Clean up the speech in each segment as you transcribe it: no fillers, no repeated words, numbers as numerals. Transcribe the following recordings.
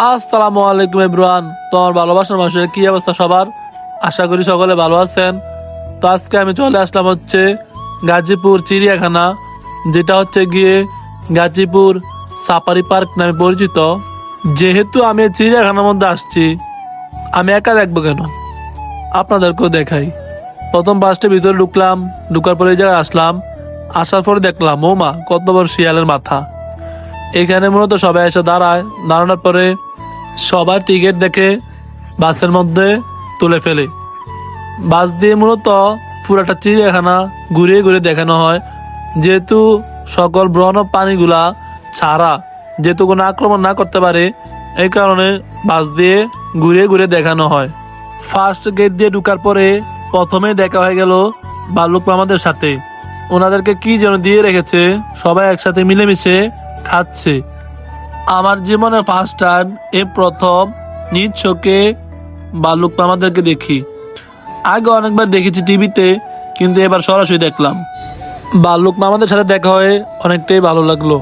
আসসালামু আলাইকুম এভরিওয়ান। তোমার ভালোবাসার মানুষের কি অবস্থা সবার? আশা করি সকলে ভালো আছেন। তো আজকে আমি চলে আসলাম হচ্ছে গাজীপুর চিড়িয়াখানা, যেটা হচ্ছে গিয়ে গাজীপুর সাফারি পার্ক নামে পরিচিত। যেহেতু আমি এই চিড়িয়াখানার মধ্যে আসছি, আমি একা দেখবো কেন, আপনাদেরকেও দেখাই। প্রথম ফার্স্টে ভিতরে ঢুকলাম, ঢুকার পরে এই জায়গায় আসলাম। আসার পরে দেখলাম ও মা, কত বড় শিয়ালের মাথা। এখানে মূলত সবাই এসে দাঁড়ায়, দাঁড়ানোর পরে সবার টিকিট দেখে বাসের মধ্যে তুলে ফেলে। বাস দিয়ে মূলত পুরাটা চিড়িয়াখানা ঘুরিয়ে ঘুরিয়ে দেখানো হয়। যেহেতু সকল বন্য প্রাণীগুলা ছাড়া, যেহেতু কোনো আক্রমণ না করতে পারে, এই কারণে বাস দিয়ে ঘুরিয়ে ঘুরিয়ে দেখানো হয়। ফার্স্ট গেট দিয়ে ঢুকার পরে প্রথমে দেখা হয়ে গেল ভাল্লুক মামাদের সাথে। ওনাদেরকে কি যেন দিয়ে রেখেছে, সবাই একসাথে মিলেমিশে খাচ্ছে। আমার জীবনে ফার্স্ট টাইম এই প্রথম নিজ চোখে ভাল্লুক মামাদেরকে দেখি। আগে অনেকবার দেখেছি টিভিতে, কিন্তু এবার সরাসরি দেখলাম। ভাল্লুক মামাদের সাথে দেখা হয়ে অনেকটাই ভালো লাগলো।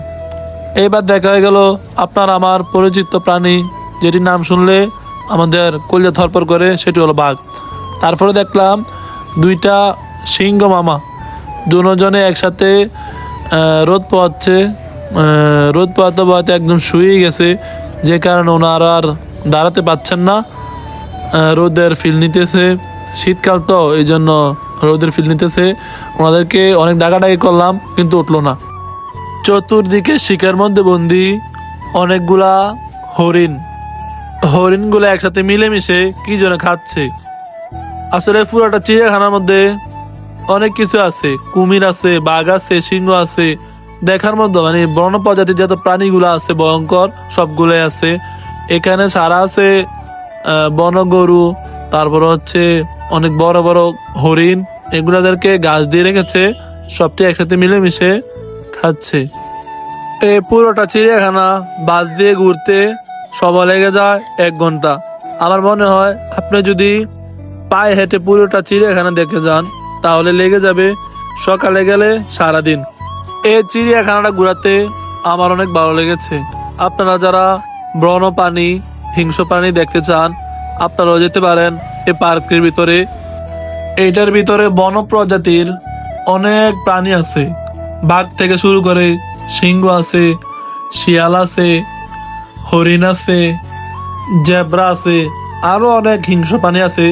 এইবার দেখা হয়ে গেল আপনার আমার পরিচিত প্রাণী, যেটির নাম শুনলে আমাদের কলিজা থরপর করে, সেটি হলো বাঘ। তারপরে দেখলাম দুইটা সিংহ মামা, দুজনে একসাথে রোদ পোয়াচ্ছে। রোদ পোয়াতে পোয়াতে একদম শুয়ে গেছে, যে কারণে ওনারা আর দাঁড়াতে পারছেন না। রোদের ফিল নিতেছে, শীতকাল তো এই জন্য রোদের ফিল নিতেছে। ওনাদেরকে অনেক ডাকাডাকি করলাম, কিন্তু উঠলো না। চতুর্দিকে শিকার মধ্যে বন্দি অনেকগুলা হরিণ। হরিণগুলো একসাথে মিলেমিশে কি যেন খাচ্ছে। আসলে পুরোটা চিড়িয়াখানার মধ্যে অনেক কিছু আছে, কুমির আছে, বাঘ আছে, সিংহ আছে। দেখার মধ্যে মানে বন্য প্রজাতির যত প্রাণীগুলো আছে ভয়ঙ্কর, সবগুলোই আছে এখানে। সারা আছে বন গরু, তারপর হচ্ছে অনেক বড় বড় হরিণ। এগুলাদেরকে গাছ দিয়ে রেখেছে, সবটি একসাথে মিলেমিশে খাচ্ছে। এই পুরোটা চিড়িয়াখানা বাস দিয়ে ঘুরতে সবাই লেগে যায় 1 ঘন্টা। আমার মনে হয় আপনি যদি পায়ে হেঁটে পুরোটা চিড়িয়াখানা দেখে যান, তাহলে লেগে যাবে সকালে গেলে সারাদিন। এই চিড়িয়াখানাটা ঘোরাতে আমার অনেক ভালো লেগেছে। আপনারা যারা বন্য প্রাণী, হিংস্র প্রাণী দেখতে চান, আপনারাও যেতে পারেন এই পার্কের ভিতরে। এইটার ভিতরে বন্য প্রজাতির অনেক প্রাণী আছে। বাঘ থেকে শুরু করে সিংহ আছে, শিয়াল আছে, হরিণ আছে, জেব্রা আছে, আরো অনেক হিংস্র প্রাণী আছে,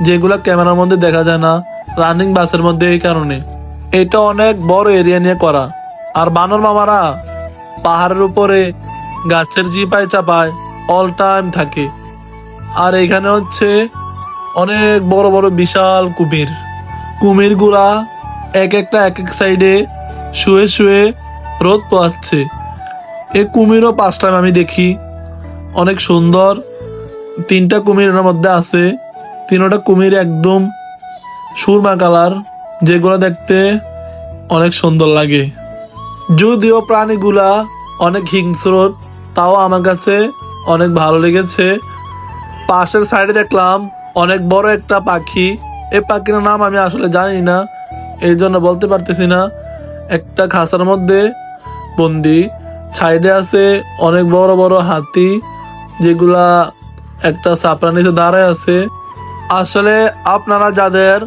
যেগুলা ক্যামেরার মধ্যে দেখা যায় না রানিং বাসের মধ্যে। এই কারণে এটা অনেক বড় এরিয়া নিয়ে করা। আর বানর মামারা পাহাড়ের উপরে গাছের জিপায় চাপায় অল টাইম থাকে। আর এখানে হচ্ছে অনেক বড় বড় বিশাল কুমির গুলা এক একটা এক এক সাইডে শুয়ে শুয়ে রোদ পোয়াচ্ছে। এই কুমিরও 5 টাইম আমি দেখি, অনেক সুন্দর। 3টা কুমিরের মধ্যে আছে, 3টা কুমির একদম সুরমা কালার, যেগুলো দেখতে অনেক সুন্দর লাগে। যদিও প্রাণীগুলা অনেক হিংস্র, তাও আমার কাছে অনেক ভালো লেগেছে। পাশের সাইডে দেখলাম অনেক বড় একটা পাখি। এই পাখির নাম আমি আসলে জানি না, এই জন্য বলতে পারতেছি না। একটা খাঁচার মধ্যে বন্দি। সাইডে আছে অনেক বড় বড় হাতি, যেগুলা একটা ছাপড়ার নিচে দাঁড়ায় আছে। আসলে আপনারা যাদের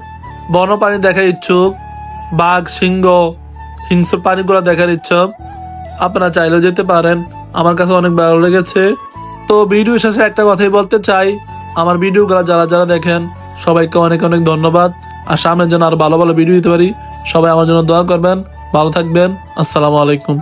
বন্যপ্রাণী দেখার ইচ্ছুক, বাঘ, সিংহ, হিংস্র প্রাণীগুলো দেখার ইচ্ছুক, আপনারা চাইলেও যেতে পারেন। আমার কাছে অনেক ভালো লেগেছে। তো ভিডিও শেষে একটা কথাই বলতে চাই, আমার ভিডিওগুলো যারা যারা দেখেন সবাইকে অনেক অনেক ধন্যবাদ। আর সামনের জন্য আরো ভালো ভালো ভিডিও দিতে পারি। সবাই আমার জন্য দোয়া করবেন। ভালো থাকবেন। আসসালামু আলাইকুম।